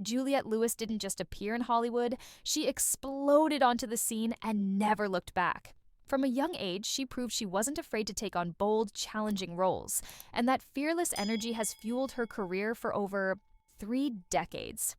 Juliette Lewis didn't just appear in Hollywood, she exploded onto the scene and never looked back. From a young age, she proved she wasn't afraid to take on bold, challenging roles, and that fearless energy has fueled her career for over 3 decades.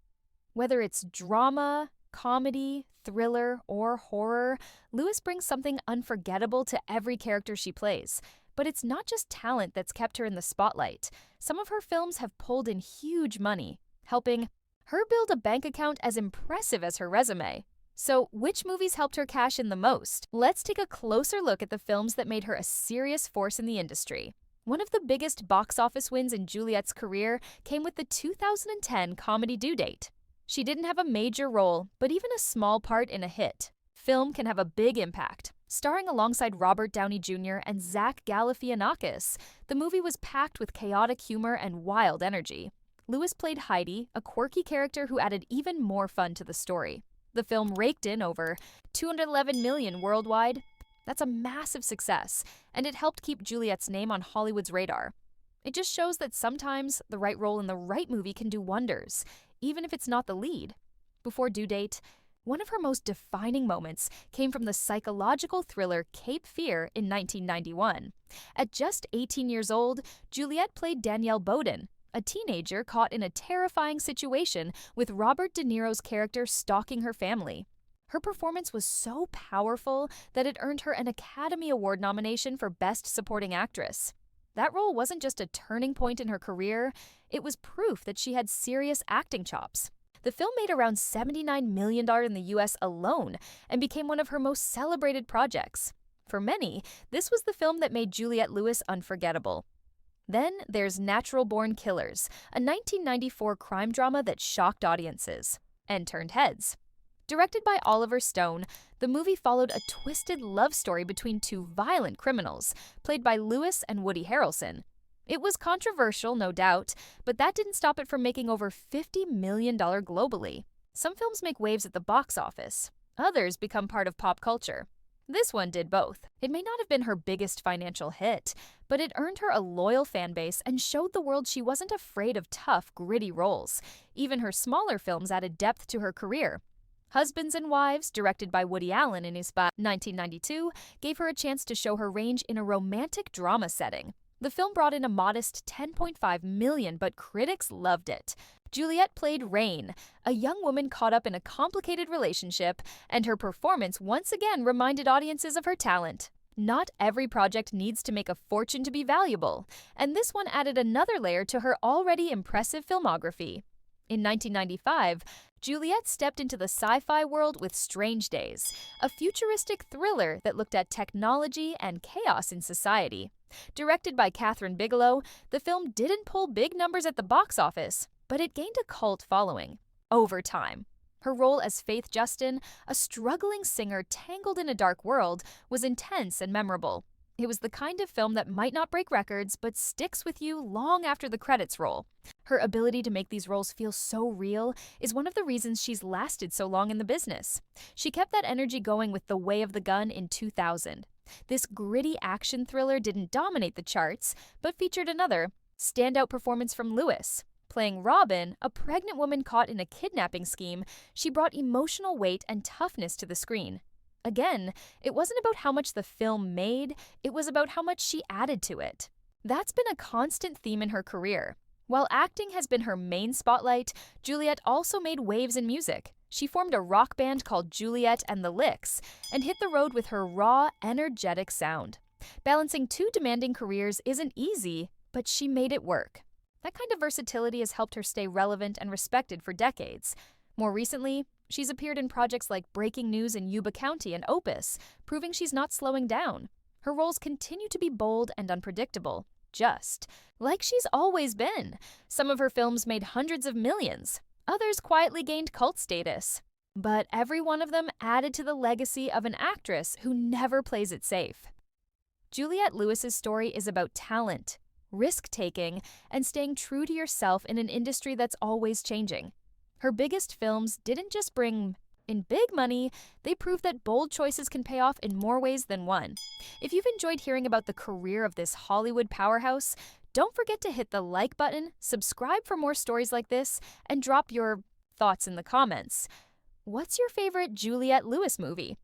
Whether it's drama, comedy, thriller, or horror, Lewis brings something unforgettable to every character she plays. But it's not just talent that's kept her in the spotlight. Some of her films have pulled in huge money, helping her build a bank account as impressive as her resume. So, which movies helped her cash in the most? Let's take a closer look at the films that made her a serious force in the industry. One of the biggest box office wins in Juliette's career came with the 2010 comedy Due Date. She didn't have a major role, but even a small part in a hit. Film can have a big impact. Starring alongside Robert Downey Jr. and Zach Galifianakis, the movie was packed with chaotic humor and wild energy. Lewis played Heidi, a quirky character who added even more fun to the story. The film raked in over $211 million worldwide. That's a massive success, and it helped keep Juliette's name on Hollywood's radar. It just shows that sometimes the right role in the right movie can do wonders, even if it's not the lead. Before Due Date, one of her most defining moments came from the psychological thriller Cape Fear in 1991. At just 18 years old, Juliette played Danielle Bowden, a teenager caught in a terrifying situation with Robert De Niro's character stalking her family. Her performance was so powerful that it earned her an Academy Award nomination for Best Supporting Actress. That role wasn't just a turning point in her career, it was proof that she had serious acting chops. The film made around $79 million in the US alone and became one of her most celebrated projects. For many, this was the film that made Juliette Lewis unforgettable. Then there's Natural Born Killers, a 1994 crime drama that shocked audiences and turned heads. Directed by Oliver Stone, the movie followed a twisted love story between two violent criminals, played by Lewis and Woody Harrelson. It was controversial, no doubt, but that didn't stop it from making over $50 million globally. Some films make waves at the box office. Others become part of pop culture. This one did both. It may not have been her biggest financial hit, but it earned her a loyal fan base and showed the world she wasn't afraid of tough, gritty roles. Even her smaller films added depth to her career. Husbands and Wives, directed by Woody Allen in his 1992, gave her a chance to show her range in a romantic drama setting. The film brought in a modest $10.5 million, but critics loved it. Juliette played Rain, a young woman caught up in a complicated relationship, and her performance once again reminded audiences of her talent. Not every project needs to make a fortune to be valuable, and this one added another layer to her already impressive filmography. In 1995, Juliette stepped into the sci-fi world with Strange Days, a futuristic thriller that looked at technology and chaos in society. Directed by Kathryn Bigelow, the film didn't pull big numbers at the box office, but it gained a cult following over time. Her role as Faith Justin, a struggling singer tangled in a dark world, was intense and memorable. It was the kind of film that might not break records, but sticks with you long after the credits roll. Her ability to make these roles feel so real is one of the reasons she's lasted so long in the business. She kept that energy going with The Way of the Gun in 2000. This gritty action thriller didn't dominate the charts, but featured another standout performance from Lewis. Playing Robin, a pregnant woman caught in a kidnapping scheme, she brought emotional weight and toughness to the screen. Again, it wasn't about how much the film made, it was about how much she added to it. That's been a constant theme in her career. While acting has been her main spotlight, Juliette also made waves in music. She formed a rock band called Juliet and the Licks and hit the road with her raw, energetic sound. Balancing two demanding careers isn't easy, but she made it work. That kind of versatility has helped her stay relevant and respected for decades. More recently, she's appeared in projects like Breaking News in Yuba County and Opus, proving she's not slowing down. Her roles continue to be bold and unpredictable, just like she's always been. Some of her films made hundreds of millions. Others quietly gained cult status. But every one of them added to the legacy of an actress who never plays it safe. Juliette Lewis's story is about talent, risk-taking, and staying true to yourself in an industry that's always changing. Her biggest films didn't just bring in big money, they prove that bold choices can pay off in more ways than one. If you've enjoyed hearing about the career of this Hollywood powerhouse, don't forget to hit the like button, subscribe for more stories like this, and drop your thoughts in the comments. What's your favorite Juliette Lewis movie?